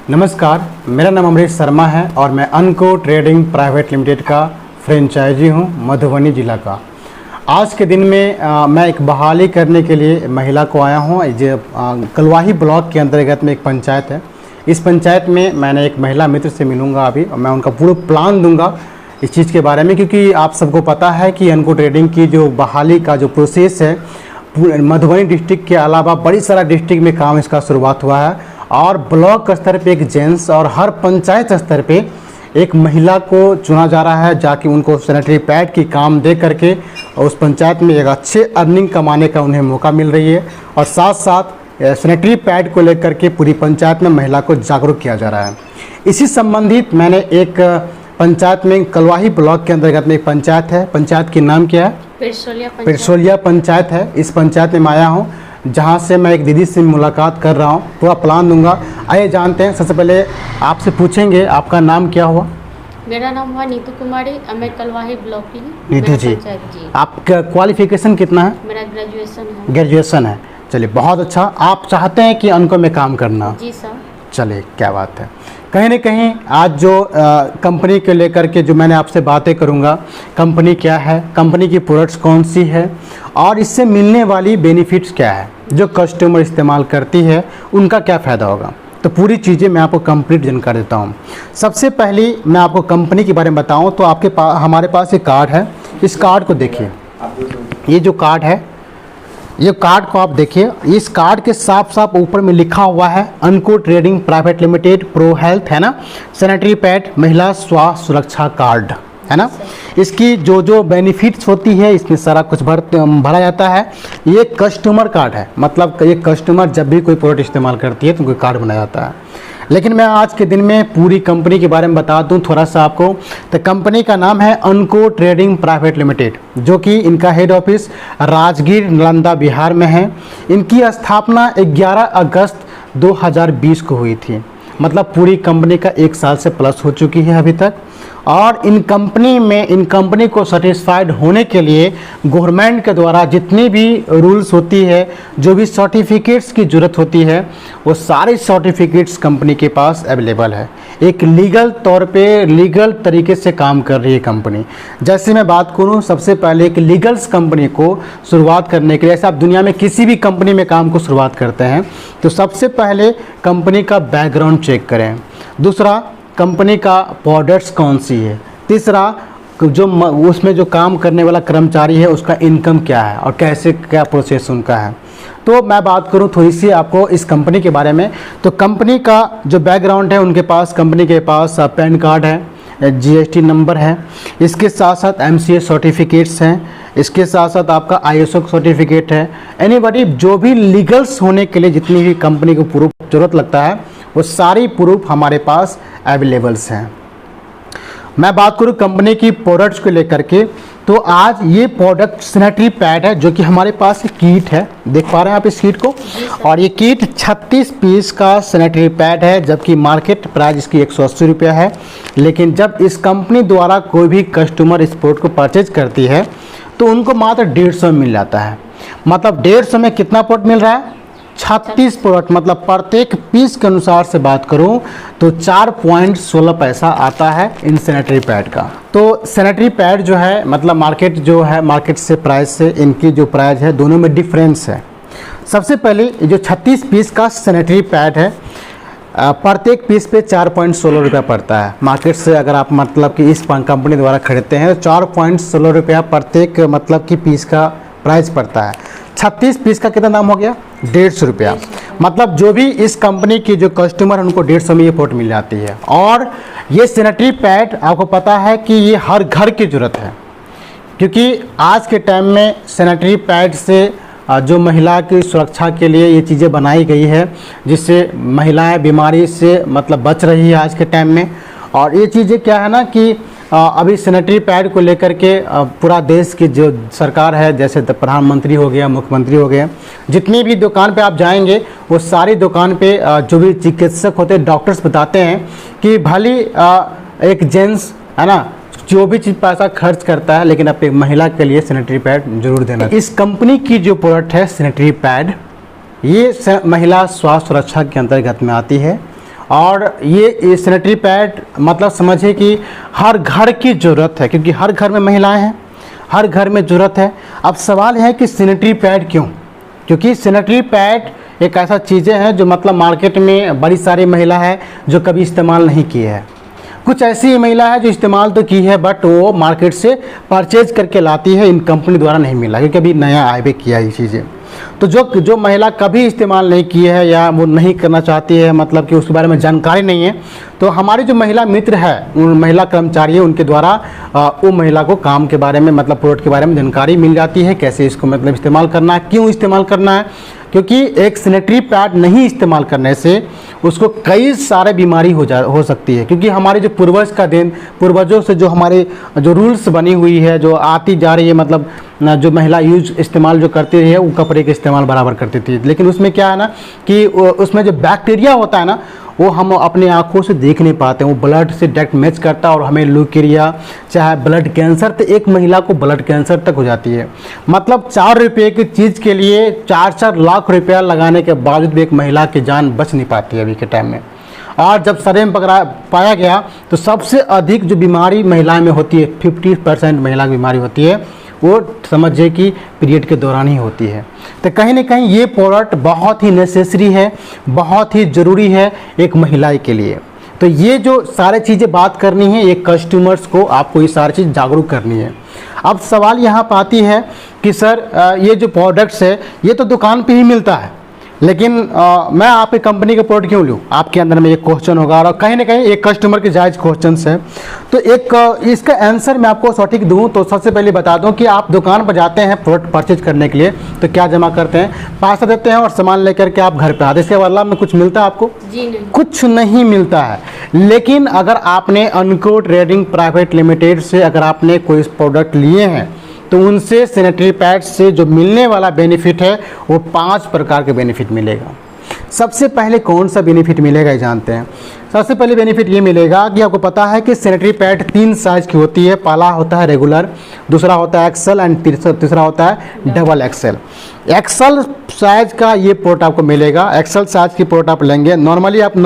नमस्कार, मेरा नाम अमरीश शर्मा है और मैं अनको ट्रेडिंग प्राइवेट लिमिटेड का फ्रेंचाइजी हूं मधुबनी ज़िला का। आज के दिन में मैं एक बहाली करने के लिए महिला को आया हूं। जो कलवाही ब्लॉक के अंतर्गत में एक पंचायत है, इस पंचायत में मैंने एक महिला मित्र से मिलूंगा अभी और मैं उनका पूरा प्लान दूंगा इस चीज़ के बारे में, क्योंकि आप सबको पता है कि अनको ट्रेडिंग की जो बहाली का जो प्रोसेस है मधुबनी डिस्ट्रिक्ट के अलावा बड़ी सारा डिस्ट्रिक्ट में काम इसका शुरुआत हुआ है और ब्लॉक स्तर पे एक जेंट्स और हर पंचायत स्तर पे एक महिला को चुना जा रहा है, जाके उनको सैनिटरी पैड की काम दे करके उस पंचायत में एक अच्छे अर्निंग कमाने का उन्हें मौका मिल रही है और साथ साथ सैनिटरी पैड को लेकर के पूरी पंचायत में महिला को जागरूक किया जा रहा है। इसी संबंधित मैंने एक पंचायत में कलवाही ब्लॉक के अंतर्गत में एक पंचायत है, पंचायत के नाम क्या है? पिरसोलिया पंचायत है। इस पंचायत में मैं आया हूँ जहाँ से मैं एक दीदी से मुलाकात कर रहा हूँ, पूरा प्लान दूंगा। आइए जानते हैं। सबसे पहले आपसे पूछेंगे आपका नाम क्या हुआ? मेरा नाम हुआ नीतू कुमारी, मैं कलवाही ब्लॉक की हूँ। नीतू जी, आपका क्वालिफिकेशन कितना है? मेरा ग्रेजुएशन है। चलिए बहुत अच्छा। आप चाहते हैं कि अनको में काम करना? जी सर। चलिए क्या बात है। कहीं ना कहीं आज जो कंपनी के लेकर के जो मैंने आपसे बातें करूंगा, कंपनी क्या है, कंपनी की प्रोडक्ट्स कौन सी है और इससे मिलने वाली बेनिफिट्स क्या है, जो कस्टमर इस्तेमाल करती है उनका क्या फ़ायदा होगा, तो पूरी चीज़ें मैं आपको कंप्लीट जानकारी देता हूं। सबसे पहले मैं आपको कंपनी के बारे में बताऊं तो आपके पास हमारे पास एक कार्ड है। इस कार्ड को देखिए, ये जो कार्ड है, ये कार्ड को आप देखिए। इस कार्ड के साफ साफ ऊपर में लिखा हुआ है अनको trading private limited pro health, है ना, सैनिटरी पैड महिला स्वास्थ्य सुरक्षा कार्ड, है ना। इसकी जो जो बेनिफिट्स होती है इसमें सारा कुछ भरा जाता है। ये कस्टमर कार्ड है, मतलब ये कस्टमर जब भी कोई प्रोडक्ट इस्तेमाल करती है तो उनको कार्ड बनाया जाता है। लेकिन मैं आज के दिन में पूरी कंपनी के बारे में बता दूं थोड़ा सा आपको। तो कंपनी का नाम है अनको ट्रेडिंग प्राइवेट लिमिटेड, जो कि इनका हेड ऑफिस राजगीर नालंदा बिहार में है। इनकी स्थापना 11 अगस्त 2020 को हुई थी, मतलब पूरी कंपनी का 1 साल से प्लस हो चुकी है अभी तक। और इन कंपनी को सेटिस्फाइड होने के लिए गवर्नमेंट के द्वारा जितनी भी रूल्स होती है, जो भी सर्टिफिकेट्स की ज़रूरत होती है, वो सारे सर्टिफिकेट्स कंपनी के पास अवेलेबल है। एक लीगल तौर पे लीगल तरीके से काम कर रही है कंपनी। जैसे मैं बात करूं, सबसे पहले एक लीगल्स कंपनी को शुरुआत करने के लिए, ऐसे आप दुनिया में किसी भी कंपनी में काम को शुरुआत करते हैं तो सबसे पहले कंपनी का बैकग्राउंड चेक करें। दूसरा, कंपनी का प्रोडक्ट्स कौन सी है। तीसरा, जो उसमें जो काम करने वाला कर्मचारी है उसका इनकम क्या है और कैसे क्या प्रोसेस उनका है। तो मैं बात करूं थोड़ी सी आपको इस कंपनी के बारे में, तो कंपनी का जो बैकग्राउंड है उनके पास, कंपनी के पास पैन कार्ड है, जीएसटी नंबर है, इसके साथ साथ एमसीए सर्टिफिकेट्स हैं, इसके साथ साथ आपका आईएसओ सर्टिफिकेट है। एनीबॉडी जो भी लीगल्स होने के लिए जितनी भी कंपनी को प्रूफ जरूरत लगता है वो सारी प्रूफ हमारे पास अवेलेबल्स हैं। मैं बात करूं कंपनी की प्रोडक्ट्स को लेकर के, तो आज ये प्रोडक्ट सैनिटरी पैड है, जो कि हमारे पास किट है, देख पा रहे हैं आप इस किट को। और ये किट 36 पीस का सैनिटरी पैड है, जबकि मार्केट प्राइस इसकी 180 रुपया है। लेकिन जब इस कंपनी द्वारा कोई भी कस्टमर इस प्रोडक्ट को परचेज करती है तो उनको मात्र 150 मिल जाता है। मतलब 150 में कितना प्रोडक्ट मिल रहा है? 36 प्रोडक्ट, मतलब प्रत्येक पीस के अनुसार से बात करूं तो 4.16 पैसा आता है इन सैनिटरी पैड का। तो सैनिटरी पैड जो है, मतलब मार्केट से प्राइस से इनकी जो प्राइस है दोनों में डिफरेंस है। सबसे पहले जो 36 पीस का सैनिटरी पैड है, प्रत्येक पीस पे 4.16 रुपया पड़ता है। मार्केट से अगर आप मतलब कि इस कंपनी द्वारा खरीदते हैं तो 4.16 रुपया प्रत्येक मतलब कि पीस का प्राइस पड़ता है। 36 पीस का कितना दाम हो गया? 150 रुपया। मतलब जो भी इस कंपनी की जो कस्टमर उनको 150 में ये प्रोडक्ट मिल जाती है। और ये सैनिटरी पैड आपको पता है कि ये हर घर की ज़रूरत है, क्योंकि आज के टाइम में सैनिटरी पैड से जो महिला की सुरक्षा के लिए ये चीज़ें बनाई गई है, जिससे महिलाएं बीमारी से मतलब बच रही है आज के टाइम में। और ये चीज़ें क्या है ना कि अभी सैनिटरी पैड को लेकर के पूरा देश की जो सरकार है, जैसे प्रधानमंत्री हो गया, मुख्यमंत्री हो गए, जितनी भी दुकान पे आप जाएंगे वो सारी दुकान पे जो भी चिकित्सक होते हैं, डॉक्टर्स बताते हैं कि भली एक जेंट्स है ना जो भी चीज़ पैसा खर्च करता है, लेकिन अपनी महिला के लिए सैनिटरी पैड जरूर देना। इस कंपनी की जो प्रोडक्ट है सैनिटरी पैड, ये महिला स्वास्थ्य सुरक्षा के अंतर्गत में आती है और ये सैनिटरी पैड मतलब समझिए कि हर घर की ज़रूरत है, क्योंकि हर घर में महिलाएं हैं, हर घर में ज़रूरत है। अब सवाल है कि सैनिटरी पैड क्यों? क्योंकि सैनिटरी पैड एक ऐसा चीज़ें हैं जो मतलब मार्केट में बड़ी सारी महिला है जो कभी इस्तेमाल नहीं किए हैं। कुछ ऐसी महिला है जो इस्तेमाल तो की है बट वो मार्केट से परचेज करके लाती है, इन कंपनी द्वारा नहीं मिला क्योंकि अभी नया आए किया ये चीज़ें। तो जो महिला कभी इस्तेमाल नहीं की है या वो नहीं करना चाहती है, मतलब कि उसके बारे में जानकारी नहीं है, तो हमारी जो महिला मित्र है, उन महिला कर्मचारी है, उनके द्वारा वो महिला को काम के बारे में मतलब प्रोडक्ट के बारे में जानकारी मिल जाती है, कैसे इसको मतलब इस्तेमाल करना है, क्यों इस्तेमाल करना है। क्योंकि एक सैनिटरी पैड नहीं इस्तेमाल करने से उसको कई सारे बीमारी हो सकती है। क्योंकि हमारे जो पूर्वजों से जो हमारे जो रूल्स बनी हुई है, जो आती जा रही है, मतलब जो महिला इस्तेमाल जो करती रही है वो कपड़े के इस्तेमाल बराबर करती थी, लेकिन उसमें क्या है ना कि उसमें जो बैक्टीरिया होता है ना वो हम अपने आँखों से देख नहीं पाते, वो ब्लड से डायरेक्ट मैच करता है और हमें ल्यूकेरिया चाहे ब्लड कैंसर, तो एक महिला को ब्लड कैंसर तक हो जाती है। मतलब 4 रुपये की चीज़ के लिए 4-4 लाख रुपया लगाने के बावजूद भी एक महिला की जान बच नहीं पाती है अभी के टाइम में। और जब सर्वे में पाया गया तो सबसे अधिक जो बीमारी महिला में होती है, 50% महिला की बीमारी होती है, वो समझिए कि पीरियड के दौरान ही होती है। तो कहीं ना कहीं ये प्रोडक्ट बहुत ही नेसेसरी है, बहुत ही ज़रूरी है एक महिला के लिए। तो ये जो सारी चीज़ें बात करनी है, एक कस्टमर्स को आपको ये सारी चीज़ जागरूक करनी है। अब सवाल यहाँ पर आती है कि सर ये जो प्रोडक्ट्स है ये तो दुकान पे ही मिलता है, लेकिन मैं आपकी कंपनी का प्रोडक्ट क्यों लूँ? आपके अंदर में एक क्वेश्चन होगा और कहीं ना कहीं एक कस्टमर के जायज़ क्वेश्चन है। तो एक इसका आंसर मैं आपको सटीक दूँ तो सबसे पहले बता दूँ कि आप दुकान पर जाते हैं प्रोडक्ट परचेज करने के लिए तो क्या जमा करते हैं? पैसा देते हैं और सामान लेकर के आप घर पे आते हैं। इसके बदला में कुछ मिलता है आपको? जी नहीं। कुछ नहीं मिलता है। लेकिन अगर आपने अनको ट्रेडिंग प्राइवेट लिमिटेड से अगर आपने कोई प्रोडक्ट लिए हैं तो उनसे सैनिटरी पैड से जो मिलने वाला बेनिफिट है वो 5 प्रकार के बेनिफिट मिलेगा। सबसे पहले कौन सा बेनिफिट मिलेगा ये जानते हैं। सबसे पहले बेनिफिट ये मिलेगा कि आपको पता है कि सैनिटरी पैड 3 साइज़ की होती है। पहला होता है रेगुलर, दूसरा होता है एक्सेल एंड तीसरा होता है डबल एक्सेल। एक्सेल साइज़ का ये प्रोडक्ट आपको मिलेगा। एक्सेल साइज़ की प्रोडक्ट आप लेंगे, नॉर्मली आप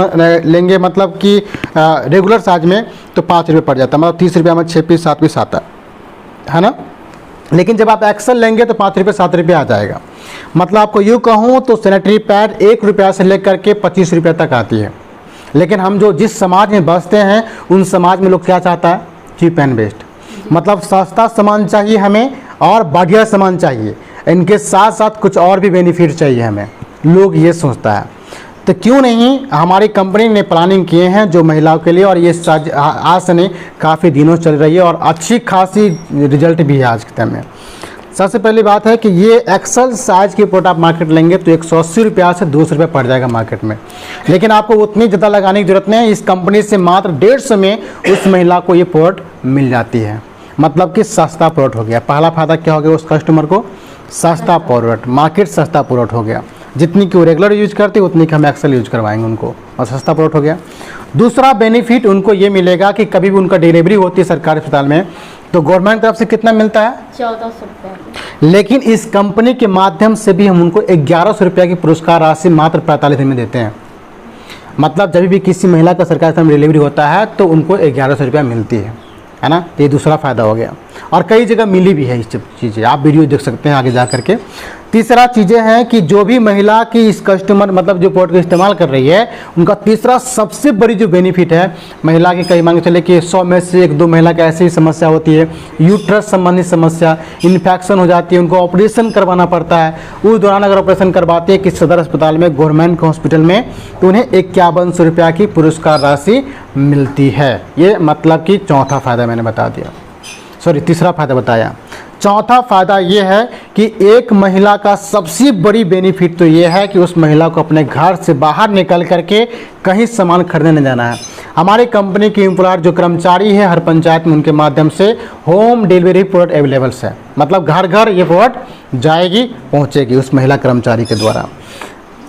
लेंगे मतलब कि रेगुलर साइज में तो 5 रुपये पड़ जाता है, मतलब 30 रुपये में 6 पीस 7 पीस आता है ना। लेकिन जब आप एक्सेल लेंगे तो 5 रुपये 7 रुपये आ जाएगा। मतलब आपको यूँ कहूँ तो सैनिटरी पैड 1 रुपया से लेकर के 25 रुपये तक आती है। लेकिन हम जो जिस समाज में बसते हैं उन समाज में लोग क्या चाहता है? चीप एंड बेस्ट, मतलब सस्ता सामान चाहिए हमें और बढ़िया सामान चाहिए, इनके साथ साथ कुछ और भी बेनिफिट चाहिए हमें, लोग ये सोचता है। तो क्यों नहीं हमारी कंपनी ने प्लानिंग किए हैं जो महिलाओं के लिए, और ये आज से नहीं काफ़ी दिनों चल रही है और अच्छी खासी रिजल्ट भी है आज के टाइम में। सबसे पहली बात है कि ये एक्सेल साइज की प्रोडक्ट आप मार्केट लेंगे तो 180 रुपया से 200 रुपये पड़ जाएगा मार्केट में। लेकिन आपको उतनी ज़्यादा लगाने की जरूरत नहीं है, इस कंपनी से मात्र 150 में उस महिला को ये प्रोडक्ट मिल जाती है। मतलब कि सस्ता प्रोडक्ट हो गया। पहला फ़ायदा क्या हो गया उस कस्टमर को? सस्ता प्रोडक्ट, मार्केट सस्ता प्रोडक्ट हो गया। जितनी की वो रेगुलर यूज करते उतनी की हम एक्सेल यूज करवाएंगे उनको और सस्ता प्रोडक्ट हो गया। दूसरा बेनिफिट उनको ये मिलेगा कि कभी भी उनका डिलीवरी होती है सरकारी अस्पताल में तो गवर्नमेंट तरफ से कितना मिलता है? 1400 रुपये। लेकिन इस कंपनी के माध्यम से भी हम उनको 1100 रुपया की पुरस्कार राशि मात्र 45 दिन में देते हैं। मतलब जब भी किसी महिला का सरकारी अस्पताल में डिलीवरी होता है तो उनको 1100 रुपया मिलती है ना। तो ये दूसरा फ़ायदा हो गया और कई जगह मिली भी है इस चीज़ें, आप वीडियो देख सकते हैं आगे जा करके। तीसरा चीज़ें हैं कि जो भी महिला की इस कस्टमर मतलब जो प्रोडक्ट इस्तेमाल कर रही है उनका तीसरा सबसे बड़ी जो बेनिफिट है, महिला की कई मांग चले कि 100 में से 1-2 महिला की ऐसी समस्या होती है, यूट्रस संबंधित समस्या, इन्फेक्शन हो जाती है, उनको ऑपरेशन करवाना पड़ता है। उस दौरान अगर ऑपरेशन करवाते हैं किसी सदर अस्पताल में, गवर्नमेंट हॉस्पिटल में, तो उन्हें 5100 रुपया की पुरस्कार राशि मिलती है। ये मतलब कि चौथा फ़ायदा मैंने बता दिया, सॉरी तीसरा फ़ायदा बताया। चौथा फ़ायदा ये है कि एक महिला का सबसे बड़ी बेनिफिट तो ये है कि उस महिला को अपने घर से बाहर निकल करके कहीं सामान खरीदने नहीं जाना है। हमारी कंपनी के एम्प्लॉयर जो कर्मचारी है हर पंचायत में, उनके माध्यम से होम डिलीवरी प्रोडक्ट अवेलेबल है। मतलब घर घर ये प्रोडक्ट जाएगी, पहुँचेगी उस महिला कर्मचारी के द्वारा।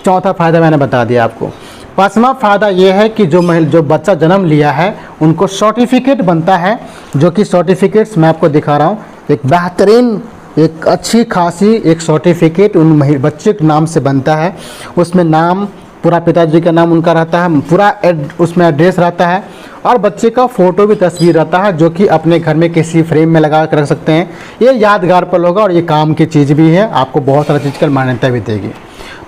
चौथा फ़ायदा मैंने बता दिया आपको। पाँचवा फ़ायदा ये है कि जो बच्चा जन्म लिया है उनको सर्टिफिकेट बनता है, जो कि सर्टिफिकेट्स मैं आपको दिखा रहा हूँ। एक बेहतरीन एक अच्छी खासी एक सर्टिफिकेट उन बच्चे के नाम से बनता है। उसमें नाम, पूरा पिताजी का नाम उनका रहता है, पूरा उसमें एड्रेस रहता है और बच्चे का फ़ोटो भी तस्वीर रहता है, जो कि अपने घर में किसी फ्रेम में लगा कर रख सकते हैं। ये यादगार पल होगा और ये काम की चीज़ भी है, आपको बहुत सारा चीज़ का मान्यता भी देगी।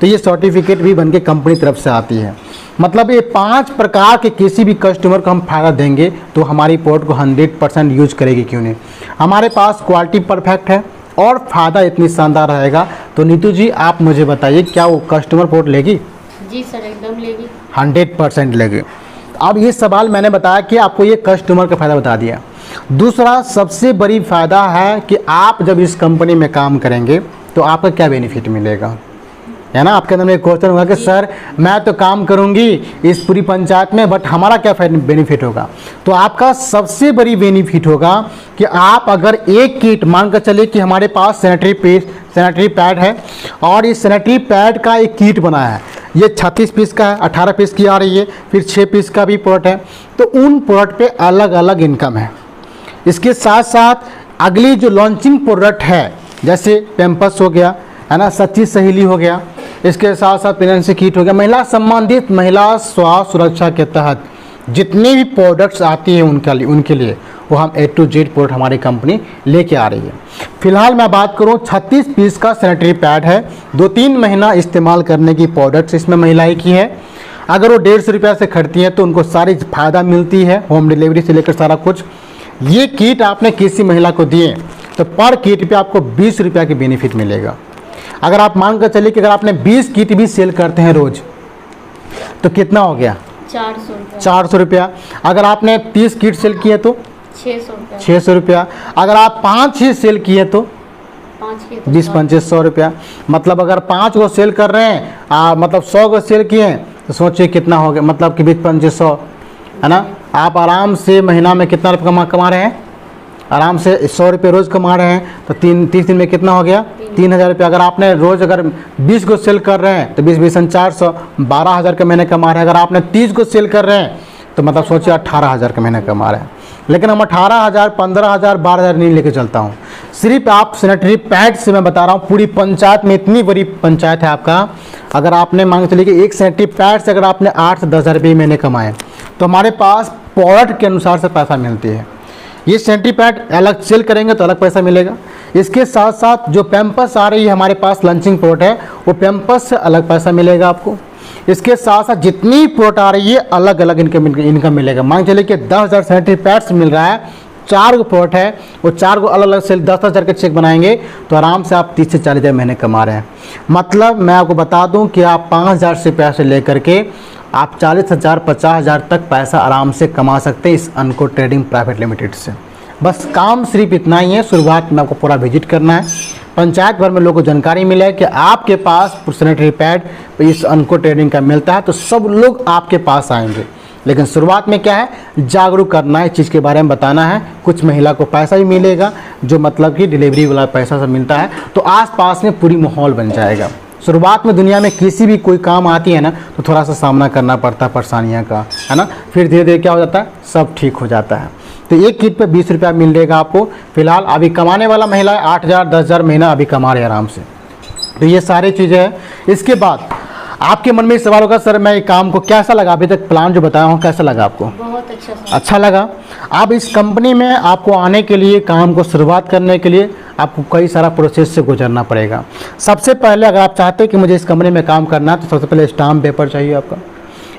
तो ये सर्टिफिकेट भी बनके कंपनी तरफ से आती है। मतलब ये 5 प्रकार के किसी भी कस्टमर को हम फ़ायदा देंगे तो हमारी प्रोडक्ट को 100% यूज करेगी क्यों नहीं। हमारे पास क्वालिटी परफेक्ट है और फ़ायदा इतनी शानदार रहेगा। तो नीतू जी आप मुझे बताइए, क्या वो कस्टमर प्रोडक्ट लेगी? जी सर, एकदम लेगी। 100% लेगी। अब ये सवाल मैंने बताया कि आपको ये कस्टमर का फ़ायदा बता दिया। दूसरा सबसे बड़ी फ़ायदा है कि आप जब इस कंपनी में काम करेंगे तो आपका क्या बेनिफिट मिलेगा, है ना। आपके अंदर में एक क्वेश्चन होगा कि सर मैं तो काम करूंगी इस पूरी पंचायत में, बट हमारा क्या बेनिफिट होगा। तो आपका सबसे बड़ी बेनिफिट होगा कि आप अगर एक किट मान कर चलिए कि हमारे पास सैनिटरी पैड है और इस सैनिटरी पैड का एक किट बना है, ये 36 पीस का है, 18 पीस की आ रही है, फिर 6 पीस का भी प्रोडक्ट है। तो उन प्रोडक्ट पे अलग अलग इनकम है। इसके साथ साथ अगली जो लॉन्चिंग प्रोडक्ट है, जैसे पैम्पर्स हो गया, है ना, सच्ची सहेली हो गया, इसके साथ साथ प्रेगनेंसी किट हो गया, महिला संबंधित महिला स्वास्थ्य सुरक्षा के तहत जितने भी प्रोडक्ट्स आती हैं उनके लिए वो हम A to Z प्रोडक्ट हमारी कंपनी लेके आ रही है। फिलहाल मैं बात करूं 36 पीस का सैनिटरी पैड है, 2-3 महीना इस्तेमाल करने की प्रोडक्ट्स इसमें महिलाएं की है। अगर वो 150 रुपये से खरीदती हैं तो उनको सारी फ़ायदा मिलती है, होम डिलीवरी से लेकर सारा कुछ। ये किट आपने किसी महिला को दिए तो पर किट पे आपको 20 रुपये की बेनिफिट मिलेगा। अगर आप मान कर चलिए कि अगर आपने 20 किट भी सेल करते हैं रोज तो कितना हो गया? 400 रुपया। अगर आपने 30 किट सेल किए तो 600 रुपया। अगर आप 5 ही सेल किए तो 20-2500 रुपया। मतलब अगर 5 को सेल कर रहे हैं मतलब 100 को सेल किए तो सोचिए कितना हो गया, मतलब कि 20-2500, है ना। आप आराम से महीना में कितना रुपये कमा रहे हैं? आराम से 100 रुपये रोज़ कमा रहे हैं तो 30 दिन में कितना हो गया? 3000 रुपये। अगर आपने रोज़ अगर 20 को सेल कर रहे हैं तो 20-20 400, 12,000 का महीने कमा रहे हैं। अगर आपने 30 को सेल कर रहे हैं तो मतलब सोचिए 18,000 का महीने कमा रहे हैं। लेकिन हम 18,000, 15,000, 12,000 नहीं लेके चलता हूँ। सिर्फ आप सैनिटरी पैड से मैं बता रहा हूँ, पूरी पंचायत में, इतनी बड़ी पंचायत है आपका, अगर आपने मान चलिए कि एक सैनिटरी पैड से अगर आपने 8 से 10,000 रुपये महीने कमाए तो हमारे पास प्रोडक्ट के अनुसार से पैसा मिलती है। ये सैनिटरी पैड अलग सेल करेंगे तो अलग पैसा मिलेगा। इसके साथ साथ जो पैम्पर्स आ रही है हमारे पास लंचिंग प्रोडक्ट है, वो पैम्पर्स से अलग पैसा मिलेगा आपको। इसके साथ साथ जितनी प्रोडक्ट आ रही है अलग अलग इनकम मिलेगा। मान चलिए कि 10,000 सैनिटरी पैड्स मिल रहा है, 4 प्रोडक्ट है, वो 4 को अलग अलग सेल 10,000 के चेक बनाएंगे तो आराम से आप 30 से 40,000 महीने कमा रहे हैं। मतलब मैं आपको बता दूं कि आप 5,000 से पैसे लेकर के आप 40,000, 50,000 तक पैसा आराम से कमा सकते हैं इस अनको ट्रेडिंग प्राइवेट लिमिटेड से। बस काम सिर्फ इतना ही है, शुरुआत में आपको पूरा विजिट करना है, पंचायत भर में लोगों को जानकारी मिले कि आपके पास सैनिटरी पैड इस अनको ट्रेडिंग का मिलता है तो सब लोग आपके पास आएंगे। लेकिन शुरुआत में क्या है, जागरूक करना है, इस चीज़ के बारे में बताना है। कुछ महिला को पैसा भी मिलेगा जो मतलब कि डिलीवरी वाला पैसा सब मिलता है, तो आसपास में पूरी माहौल बन जाएगा। शुरुआत में दुनिया में किसी भी कोई काम आती है ना तो थोड़ा सा सामना करना पड़ता है परेशानियाँ का, है ना। फिर धीरे धीरे क्या हो जाता है, सब ठीक हो जाता है। तो एक किट पे 20 रुपया मिलेगा आपको। फिलहाल अभी कमाने वाला महिला 8,000, 10,000 महीना अभी कमा रहे आराम से। तो ये सारी चीज़ें हैं। इसके बाद आपके मन में सवाल होगा, सर मैं ये काम को कैसा लगा, अभी तक प्लान जो बताया हूँ कैसा लगा आपको? बहुत अच्छा लगा। अब इस कंपनी में आपको आने के लिए, काम को शुरुआत करने के लिए आपको कई सारा प्रोसेस से गुजरना पड़ेगा। सबसे पहले अगर आप चाहते हैं कि मुझे इस कंपनी में काम करना है तो सबसे पहले स्टाम्प पेपर चाहिए आपका।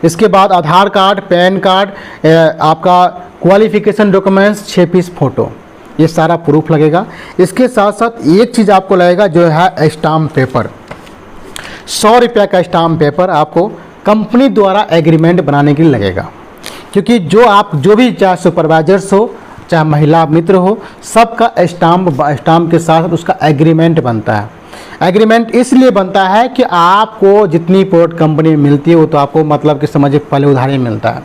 इसके बाद आधार कार्ड, पैन कार्ड, आपका क्वालिफिकेशन डॉक्यूमेंट्स, 6 पीस फ़ोटो, ये सारा प्रूफ लगेगा। इसके साथ साथ एक चीज़ आपको लगेगा जो है स्टाम्प पेपर। 100 रुपये का स्टाम्प पेपर आपको कंपनी द्वारा एग्रीमेंट बनाने के लिए लगेगा, क्योंकि जो भी चाहे सुपरवाइजर्स हो चाहे महिला मित्र हो, सबका स्टाम्प के साथ उसका एग्रीमेंट बनता है। एग्रीमेंट इसलिए बनता है कि आपको जितनी प्रोडक्ट कंपनी में मिलती है वो तो आपको मतलब कि समझिए पहले उधारी मिलता है,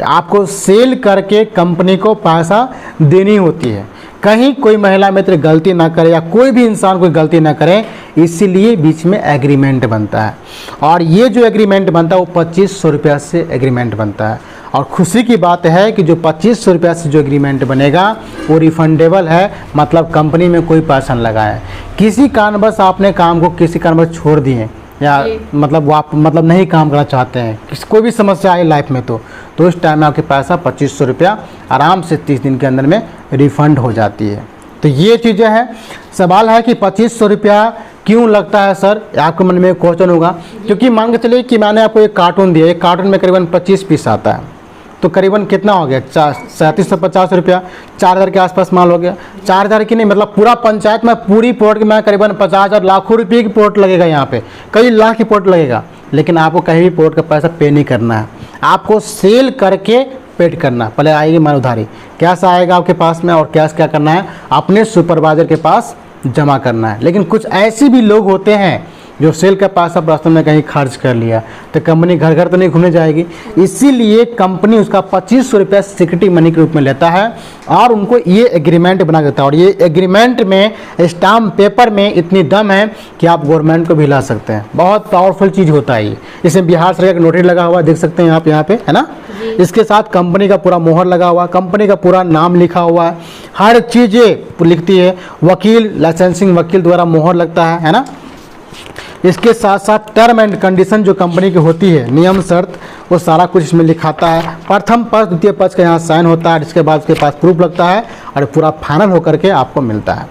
आपको सेल करके कंपनी को पैसा देनी होती है। कहीं कोई महिला मित्र गलती ना करे या कोई भी इंसान कोई गलती ना करे, इसीलिए बीच में एग्रीमेंट बनता है। और ये जो एग्रीमेंट बनता है वो 2500 रुपया से एग्रीमेंट बनता है। और खुशी की बात है कि जो 2500 रुपया से जो एग्रीमेंट बनेगा वो रिफंडेबल है, मतलब कंपनी में कोई पैसा न लगाए। किसी कारणवश आपने काम को किसी कारणवश छोड़ दिए या जी। मतलब वो आप मतलब नहीं काम करना चाहते हैं, किसी कोई भी समस्या आई लाइफ में तो इस टाइम में आपके पैसा 2500 रुपया आराम से 30 दिन के अंदर में रिफ़ंड हो जाती है। तो ये चीज़ें हैं। सवाल है कि 2500 रुपया क्यों लगता है सर, आपके मन में क्वेश्चन होगा। क्योंकि मान के चलिए कि मैंने आपको एक कार्टून दिया, एक कार्टून में करीबन 25 पीस आता है, तो करीबन कितना हो गया, 3750 रुपया, 4000 के आसपास माल हो गया। 4000 की नहीं, मतलब पूरा पंचायत में पूरी प्लॉट में करीबन 50,000 लाखों रुपये की प्लॉट लगेगा, यहाँ पे कई लाख की प्लॉट लगेगा। लेकिन आपको कहीं भी प्लॉट का पैसा पे नहीं करना है, आपको सेल करके पेड करना। पहले आएगी मान उधारी, कैश आएगा आपके पास में, और कैश क्या करना है, अपने सुपरवाइजर के पास जमा करना है। लेकिन कुछ ऐसे भी लोग होते हैं जो सेल का पैसा वास्तव में कहीं खर्च कर लिया, तो कंपनी घर घर तो नहीं घूमने जाएगी, इसीलिए कंपनी उसका 2500 रुपया सिक्योरिटी मनी के रूप में लेता है और उनको ये एग्रीमेंट बना देता है। और ये एग्रीमेंट में स्टाम्प पेपर में इतनी दम है कि आप गवर्नमेंट को भी ला सकते हैं। बहुत पावरफुल चीज़ होता है ये। इसमें बिहार सरकार का नोटिस लगा हुआ देख सकते हैं आप यहाँ पे, है ना। इसके साथ कंपनी का पूरा मोहर लगा हुआ, कंपनी का पूरा नाम लिखा हुआ है, हर चीज़ें लिखती है, वकील लाइसेंसिंग वकील द्वारा मोहर लगता है ना। इसके साथ साथ टर्म एंड कंडीशन जो कंपनी की होती है, नियम शर्त, वो सारा कुछ इसमें लिखाता है। प्रथम पक्ष द्वितीय पक्ष का यहाँ साइन होता है, जिसके बाद उसके पास प्रूफ लगता है और पूरा फाइनल होकर के आपको मिलता है।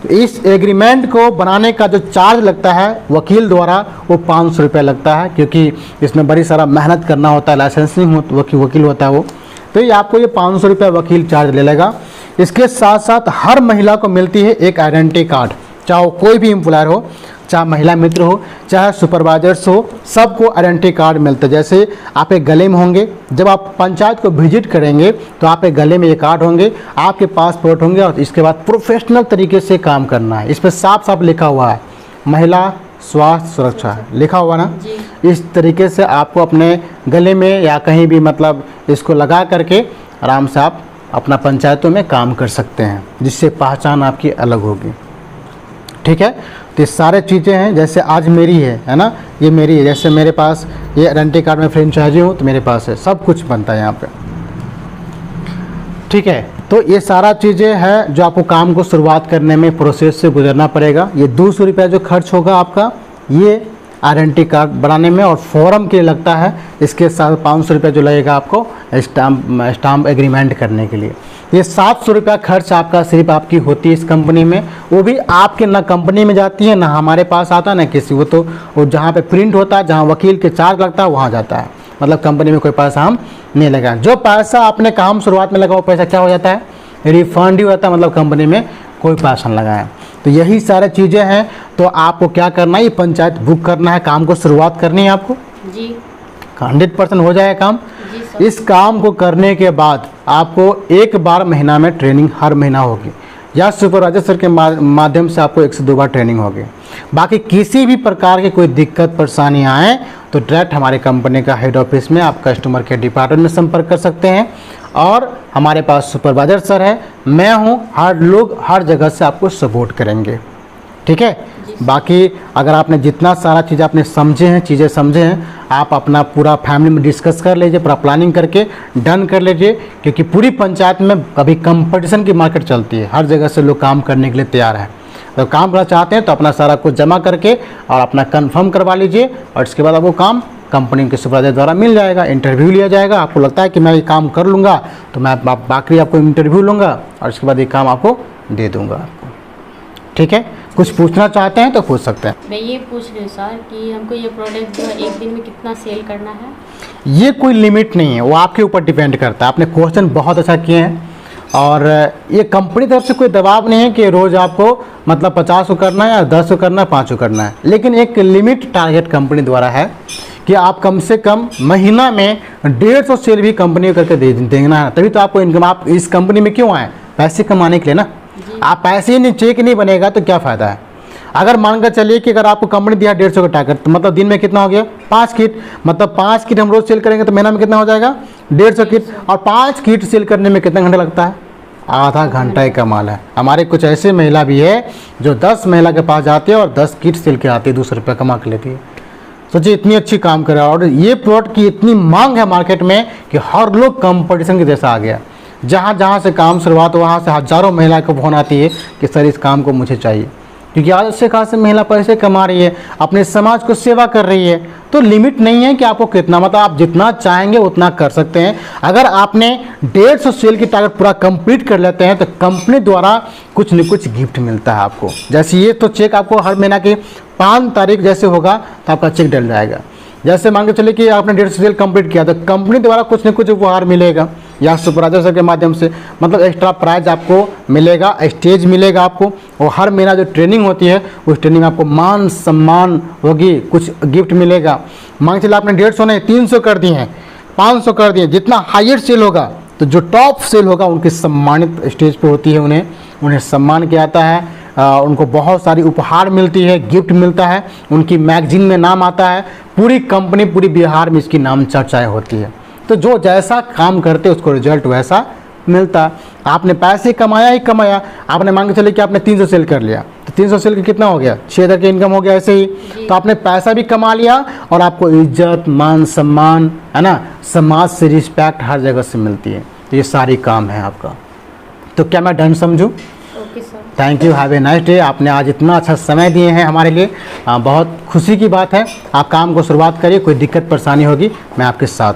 तो इस एग्रीमेंट को बनाने का जो चार्ज लगता है वकील द्वारा, वो 500 रुपये लगता है, क्योंकि इसमें बड़ी सारा मेहनत करना होता है, लाइसेंसिंग वकील होता है वो। तो ये आपको ये 500 रुपये वकील चार्ज ले लेगा। इसके साथ साथ हर महिला को मिलती है एक आइडेंटिटी कार्ड, चाहे वो कोई भी एम्प्लॉयर हो, चाहे महिला मित्र हो, चाहे सुपरवाइजर्स हो, सबको आइडेंटिटी कार्ड मिलता है। जैसे आप एक गले में होंगे, जब आप पंचायत को विजिट करेंगे तो आप एक गले में ये कार्ड होंगे, आपके पासपोर्ट होंगे, और इसके बाद प्रोफेशनल तरीके से काम करना है। इस पर साफ साफ लिखा हुआ है महिला स्वास्थ्य सुरक्षा, लिखा हुआ ना। इस तरीके से आपको अपने गले में या कहीं भी मतलब इसको लगा करके आराम से आप अपना पंचायतों में काम कर सकते हैं, जिससे पहचान आपकी अलग होगी। ठीक है, तो ये सारे चीज़ें हैं। जैसे आज मेरी है ना, ये मेरी है। जैसे मेरे पास ये आइडेंटिटी कार्ड में फ्रेंचाइजी हूँ तो मेरे पास है, सब कुछ बनता है यहाँ पे। ठीक है, तो ये सारा चीज़ें हैं जो आपको काम को शुरुआत करने में प्रोसेस से गुजरना पड़ेगा। ये 200 रुपया जो खर्च होगा आपका ये आइडेंटिटी कार्ड बनाने में और फॉर्म के लिए लगता है। इसके साथ 500 रुपया जो लगेगा आपको स्टाम्प एग्रीमेंट करने के लिए। ये 700 रुपया खर्च आपका सिर्फ आपकी होती है इस कंपनी में, वो भी आपके ना कंपनी में जाती है ना हमारे पास आता है ना किसी, वो तो वो जहाँ पे प्रिंट होता है, जहाँ वकील के चार्ज लगता है वहाँ जाता है। मतलब कंपनी में कोई पैसा हम नहीं लगा। जो पैसा आपने काम शुरुआत में लगा वो पैसा क्या हो जाता है, रिफंड ही होता है, मतलब कंपनी में कोई पैसा नहीं लगा है। तो यही सारी चीज़ें हैं। तो आपको क्या करना है, ये पंचायत बुक करना है, काम को शुरुआत करनी है आपको जी। 100% हो जाएगा काम। जी सर। इस काम को करने के बाद आपको एक बार महीना में ट्रेनिंग हर महीना होगी, या सुपरवाइजर सर के माध्यम से आपको 1 से 2 बार ट्रेनिंग होगी। बाकी किसी भी प्रकार की कोई दिक्कत परेशानी आए तो डायरेक्ट हमारे कंपनी का हेड ऑफिस में आप कस्टमर केयर डिपार्टमेंट में संपर्क कर सकते हैं। और हमारे पास सुपरवाइजर सर है, मैं हूँ, हर लोग हर जगह से आपको सपोर्ट करेंगे। ठीक है, बाकी अगर आपने जितना सारा चीज़ आपने समझे हैं, चीज़ें समझे हैं, आप अपना पूरा फैमिली में डिस्कस कर लीजिए, पूरा प्लानिंग करके डन कर लीजिए। क्योंकि पूरी पंचायत में कभी कंपटीशन की मार्केट चलती है, हर जगह से लोग काम करने के लिए तैयार हैं। तो काम करना चाहते हैं तो अपना सारा कुछ जमा करके और अपना कंफर्म करवा लीजिए, और इसके बाद आपको काम कंपनी के सुपरवाइजर द्वारा मिल जाएगा, इंटरव्यू लिया जाएगा। आपको लगता है कि मैं ये काम कर लूँगा तो मैं बाकी आपको इंटरव्यू लूँगा और इसके बाद ये काम आपको दे दूँगा आपको। ठीक है, कुछ पूछना चाहते हैं तो पूछ सकते हैं। मैं ये पूछ रही हूँ सर कि हमको ये प्रोडक्ट जो है एक दिन में कितना सेल करना है? ये कोई लिमिट नहीं है, वो आपके ऊपर डिपेंड करता है। आपने क्वेश्चन बहुत अच्छा किए हैं, और ये कंपनी तरफ से कोई दबाव नहीं है कि रोज़ आपको मतलब 50 को करना है या 10 को करना है, 5 को करना है। लेकिन एक लिमिट टारगेट कंपनी द्वारा है कि आप कम से कम महीना में 150 सेल भी कंपनी करके देना है, तभी तो आपको इनकम। आप इस कंपनी में क्यों आए, पैसे कमाने के लिए ना। आप पैसे ही नहीं, चेक नहीं बनेगा तो क्या फ़ायदा है। अगर मानकर चलिए कि अगर आपको कंपनी दिया 150 का टारगेट, तो मतलब दिन में कितना हो गया, 5 किट। मतलब 5 किट हम रोज़ सेल करेंगे तो महीना में कितना हो जाएगा, 150 किट। और 5 किट सेल करने में कितना घंटा लगता है, आधा घंटा ही कमाल है। हमारे कुछ ऐसे महिला भी है जो 10 महिला के पास जाती है और 10 किट सेल के आती है, 200 रुपये कमा के लेती है। सोचिए इतनी अच्छी काम कर रहा है, और ये प्रोडक्ट की इतनी मांग है मार्केट में कि हर लोग कंपटीशन के जैसा आ गया। जहाँ जहाँ से काम शुरुआत वहाँ से हज़ारों महिला को फोन आती है कि सर इस काम को मुझे चाहिए। क्योंकि आज अच्छे खासे महिला पैसे कमा रही है, अपने समाज को सेवा कर रही है। तो लिमिट नहीं है कि आपको कितना, मतलब आप जितना चाहेंगे उतना कर सकते हैं। अगर आपने 150 सेल की टारगेट पूरा कंप्लीट कर लेते हैं तो कंपनी द्वारा कुछ न कुछ गिफ्ट मिलता है आपको। जैसे ये तो चेक आपको हर महीना की 5 तारीख जैसे होगा तो आपका चेक डल जाएगा। जैसे मान के चलिए कि आपने 150 सेल कंप्लीट किया तो कंपनी द्वारा कुछ न कुछ उपहार मिलेगा, या सुपरवाइजर सर के माध्यम से, मतलब एक्स्ट्रा प्राइज आपको मिलेगा, स्टेज मिलेगा आपको। और हर महीना जो ट्रेनिंग होती है उस ट्रेनिंग में आपको मान सम्मान होगी, कुछ गिफ्ट मिलेगा। मान के चलिए आपने 150 नहीं 300 कर दिए हैं, 500 कर दिए, जितना हाईएस्ट सेल होगा तो जो टॉप सेल होगा उनकी सम्मानित स्टेज पे होती है, उन्हें सम्मान किया जाता है, उनको बहुत सारी उपहार मिलती है, गिफ्ट मिलता है, उनकी मैगजीन में नाम आता है, पूरी कंपनी पूरी बिहार में इसकी नाम चर्चाएँ होती है। तो जो जैसा काम करते उसको रिजल्ट वैसा मिलता है। आपने पैसे कमाया ही कमाया, आपने मान के चले कि आपने 300 सेल कर लिया तो 300 सेल का कितना हो गया, 6000 की इनकम हो गया ऐसे ही। तो आपने पैसा भी कमा लिया और आपको इज्जत मान सम्मान, है ना, समाज से रिस्पेक्ट हर जगह से मिलती है। तो ये सारी काम है आपका। तो क्या मैं डन समझूँ? Okay sir, thank you, have a nice day. आपने आज इतना अच्छा समय दिए हैं हमारे लिए, बहुत खुशी की बात है। आप काम को शुरुआत करिए, कोई दिक्कत परेशानी होगी मैं आपके साथ